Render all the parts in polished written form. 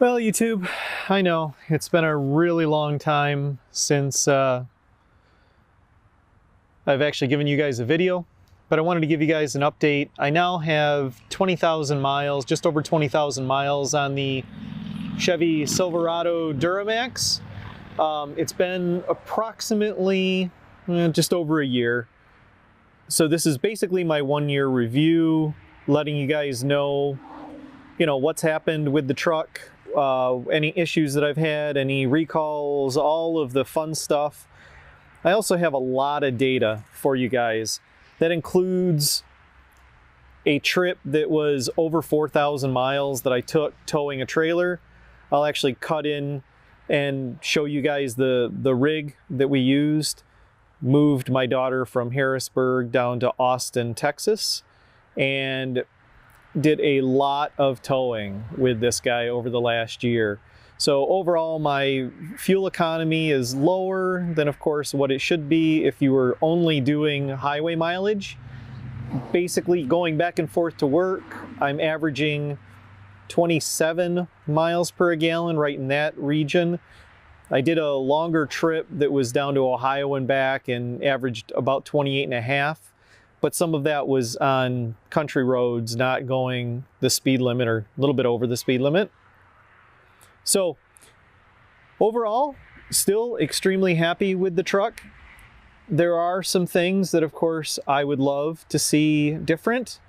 Well, YouTube, I know it's been a really long time since I've actually given you guys a video, but I wanted to give you guys an update. I now have 20,000 miles, just over 20,000 miles on the Chevy Silverado Duramax. It's been approximately just over a year. So this is basically my 1-year review, letting you guys know, what's happened with the truck, any issues that I've had, any recalls, all of the fun stuff. I also have a lot of data for you guys. That includes a trip that was over 4,000 miles that I took towing a trailer. I'll actually cut in and show you guys the rig that we used. Moved my daughter from Harrisburg down to Austin, Texas, and did a lot of towing with this guy over the last year. So overall, my fuel economy is lower than, of course, what it should be if you were only doing highway mileage. Basically, going back and forth to work, I'm averaging 27 miles per gallon right in that region. I did a longer trip that was down to Ohio and back and averaged about 28.5. But some of that was on country roads, not going the speed limit or a little bit over the speed limit. So overall, still extremely happy with the truck. There are some things that, of course, I would love to see different.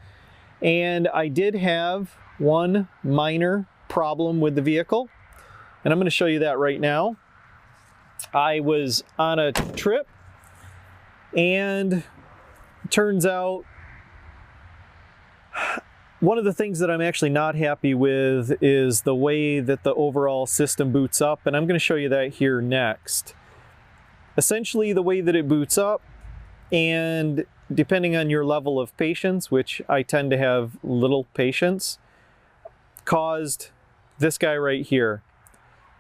And I did have one minor problem with the vehicle, and I'm going to show you that right now. I was on a trip, and turns out one of the things that I'm actually not happy with is the way that the overall system boots up, and I'm going to show you that here next. Essentially, the way that it boots up, and depending on your level of patience, which I tend to have little patience, caused this guy right here.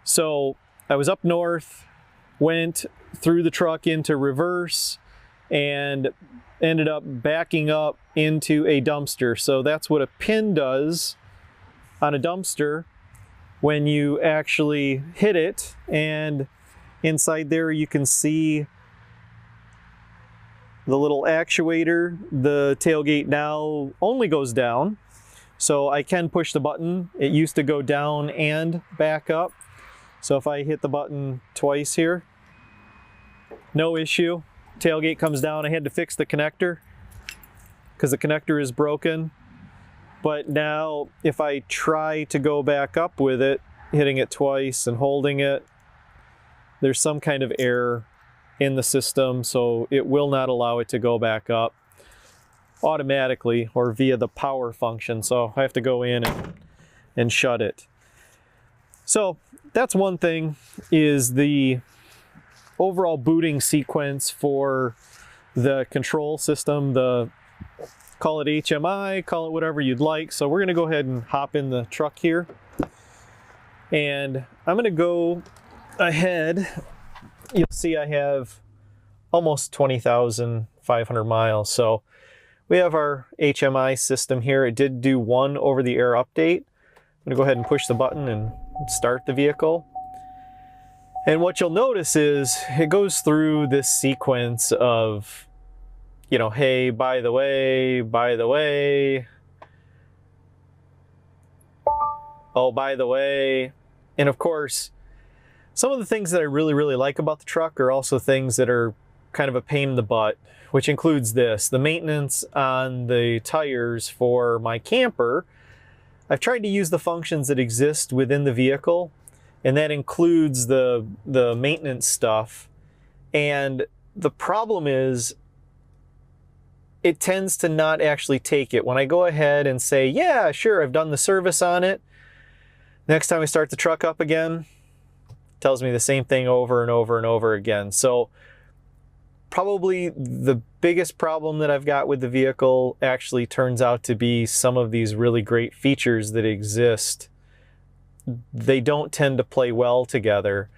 So I was up north, went through the truck into reverse, and ended up backing up into a dumpster. So that's what a pin does on a dumpster when you actually hit it, and inside there you can see the little actuator. The tailgate now only goes down, so I can push the button. It used to go down and back up. So if I hit the button twice here, no issue. Tailgate comes down. I had to fix the connector because the connector is broken. But now if I try to go back up with it, hitting it twice and holding it, there's some kind of error in the system, so it will not allow it to go back up automatically or via the power function. So I have to go in and shut it. So that's one thing, is the overall booting sequence for the control system. Call it HMI, call it whatever you'd like. So we're going to go ahead and hop in the truck here, and I'm going to go ahead. You'll see I have almost 20,500 miles. So we have our HMI system here. It did do one over-the-air update. I'm going to go ahead and push the button and start the vehicle. And what you'll notice is it goes through this sequence of, hey, by the way, oh, by the way. And of course, some of the things that I really, really like about the truck are also things that are kind of a pain in the butt, which includes this, the maintenance on the tires for my camper. I've tried to use the functions that exist within the vehicle, and that includes the maintenance stuff. And the problem is it tends to not actually take it. When I go ahead and say, yeah, sure, I've done the service on it, next time I start the truck up again, it tells me the same thing over and over and over again. So probably the biggest problem that I've got with the vehicle actually turns out to be some of these really great features that exist. They don't tend to play well together.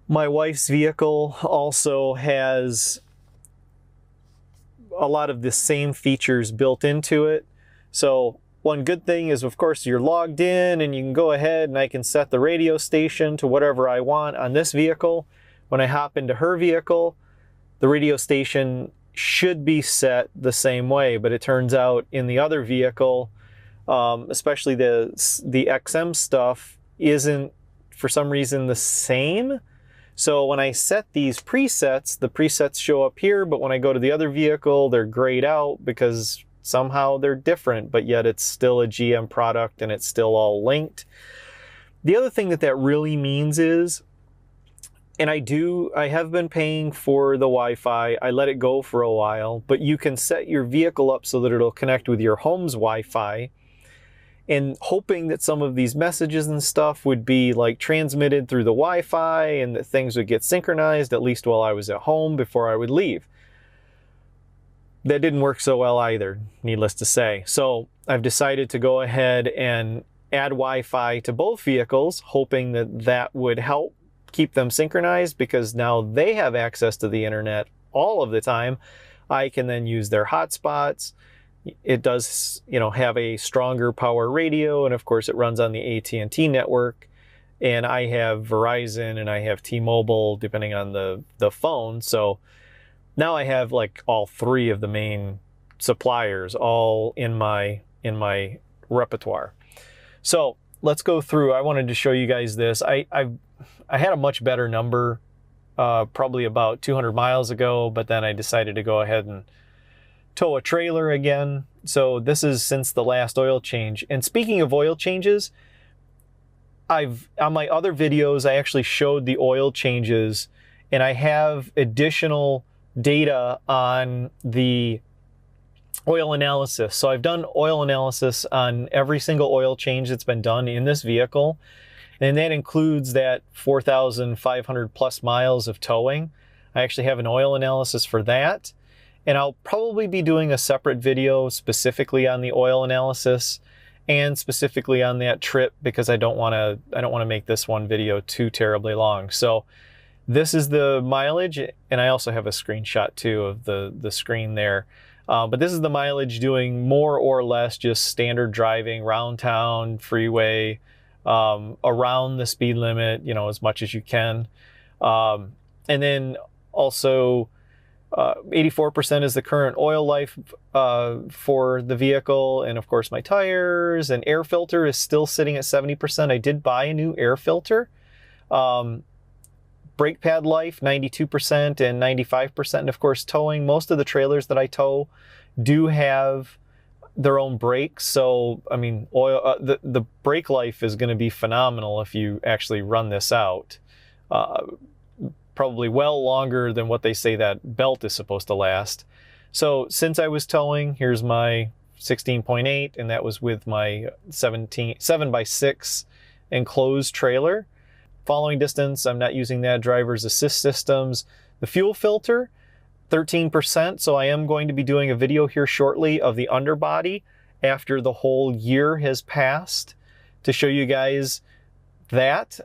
My wife's vehicle also has a lot of the same features built into it. So One good thing is, of course, you're logged in and you can go ahead and I can set the radio station to whatever I want on this vehicle. When I hop into her vehicle, the radio station should be set the same way, but it turns out in the other vehicle, especially the XM stuff, isn't for some reason the same. So when I set these presets, the presets show up here, but when I go to the other vehicle, they're grayed out because somehow they're different, but yet it's still a GM product and it's still all linked. The other thing that really means is, and I have been paying for the Wi-Fi. I let it go for a while, but you can set your vehicle up so that it'll connect with your home's Wi-Fi, and hoping that some of these messages and stuff would be like transmitted through the Wi-Fi and that things would get synchronized, at least while I was at home before I would leave. That didn't work so well either, needless to say. So I've decided to go ahead and add Wi-Fi to both vehicles, hoping that that would help keep them synchronized, because now they have access to the internet all of the time. I can then use their hotspots. It does, have a stronger power radio, and of course it runs on the AT&T network. And I have Verizon and I have T-Mobile, depending on the phone. So now I have like all three of the main suppliers all in my repertoire. So let's go through. I wanted to show you guys this. I had a much better number probably about 200 miles ago, but then I decided to go ahead and tow a trailer again. So this is since the last oil change. And speaking of oil changes, on my other videos, I actually showed the oil changes, and I have additional data on the oil analysis. So I've done oil analysis on every single oil change that's been done in this vehicle. And that includes that 4,500 plus miles of towing. I actually have an oil analysis for that. And I'll probably be doing a separate video specifically on the oil analysis and specifically on that trip, because I don't want to make this one video too terribly long. So this is the mileage, and I also have a screenshot too of the screen there. But this is the mileage doing more or less just standard driving, round town, freeway, around the speed limit, as much as you can. And then also 84% is the current oil life for the vehicle. And of course my tires and air filter is still sitting at 70%. I did buy a new air filter. Brake pad life, 92% and 95%. And of course towing, most of the trailers that I tow do have their own brakes. So, I mean, the brake life is going to be phenomenal if you actually run this out. Probably well longer than what they say that belt is supposed to last. So since I was towing, here's my 16.8, and that was with my 7x6 enclosed trailer. Following distance, I'm not using that. Driver's assist systems. The fuel filter, 13%. So I am going to be doing a video here shortly of the underbody after the whole year has passed to show you guys that.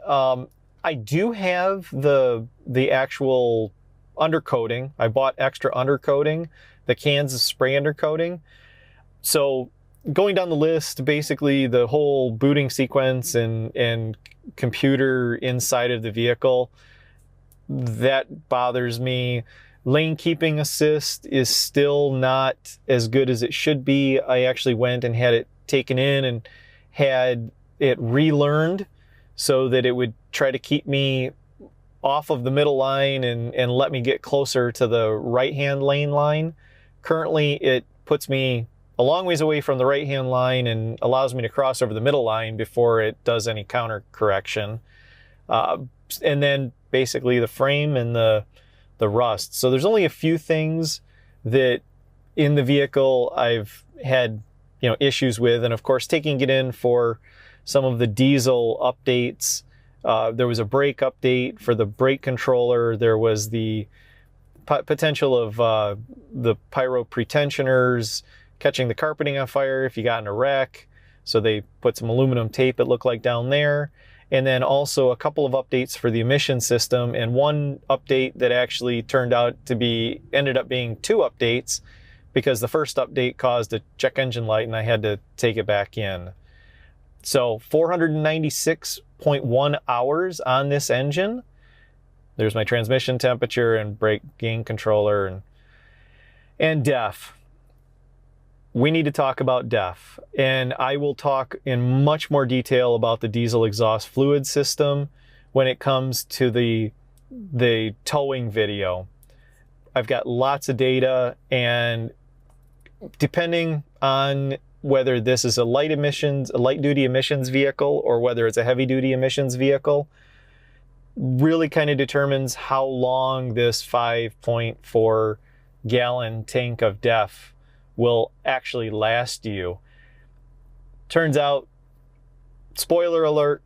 I do have the actual undercoating. I bought extra undercoating, the Kansas spray undercoating. So going down the list, basically the whole booting sequence and computer inside of the vehicle, that bothers me. Lane keeping assist is still not as good as it should be. I actually went and had it taken in and had it relearned so that it would try to keep me off of the middle line and let me get closer to the right-hand lane line. Currently, it puts me a long ways away from the right-hand line and allows me to cross over the middle line before it does any counter correction. And then basically the frame and the rust. So there's only a few things that in the vehicle I've had issues with, and of course taking it in for some of the diesel updates. There was a brake update for the brake controller. There was the potential of the pyro pretensioners catching the carpeting on fire if you got in a wreck. So they put some aluminum tape, it looked like, down there. And then also a couple of updates for the emission system, and one update that actually ended up being two updates, because the first update caused a check engine light and I had to take it back in. So 496.1 hours on this engine. There's my transmission temperature and brake gain controller and DEF. We need to talk about DEF, and I will talk in much more detail about the diesel exhaust fluid system when it comes to the towing video. I've got lots of data, and depending on whether this is a light duty emissions vehicle or whether it's a heavy duty emissions vehicle, really kind of determines how long this 5.4 gallon tank of DEF will actually last you. Turns out, spoiler alert,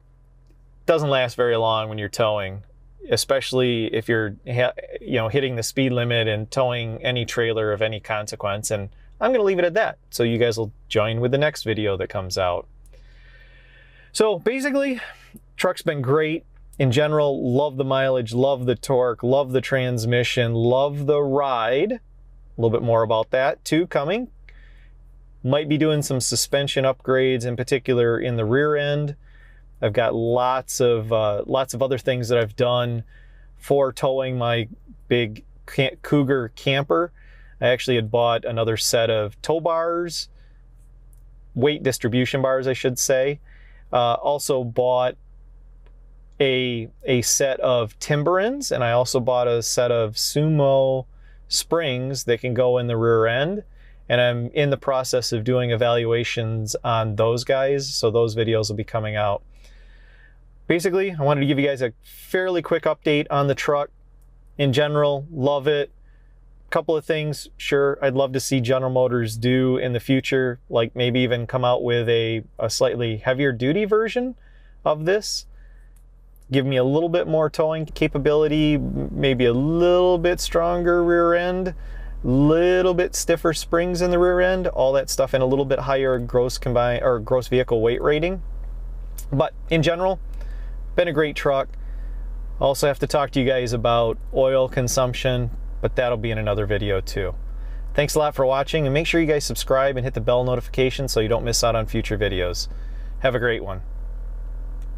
doesn't last very long when you're towing, especially if you're hitting the speed limit and towing any trailer of any consequence. And I'm going to leave it at that, so you guys will join with the next video that comes out. So basically, truck's been great. In general, love the mileage, love the torque, love the transmission, love the ride. A little bit more about that too coming. Might be doing some suspension upgrades, in particular in the rear end. I've got lots of other things that I've done for towing my big Cougar camper. I actually had bought another set of tow bars, weight distribution bars, I should say. Also bought a set of timber ends, and I also bought a set of Sumo springs that can go in the rear end, and I'm in the process of doing evaluations on those guys, so those videos will be coming out. Basically, I wanted to give you guys a fairly quick update on the truck. In general, love it. Couple of things, sure, I'd love to see General Motors do in the future, like maybe even come out with a slightly heavier duty version of this. Give me a little bit more towing capability, maybe a little bit stronger rear end, little bit stiffer springs in the rear end, all that stuff, and a little bit higher gross vehicle weight rating. But in general, been a great truck. Also have to talk to you guys about oil consumption, but that'll be in another video too. Thanks a lot for watching, and make sure you guys subscribe and hit the bell notification so you don't miss out on future videos. Have a great one.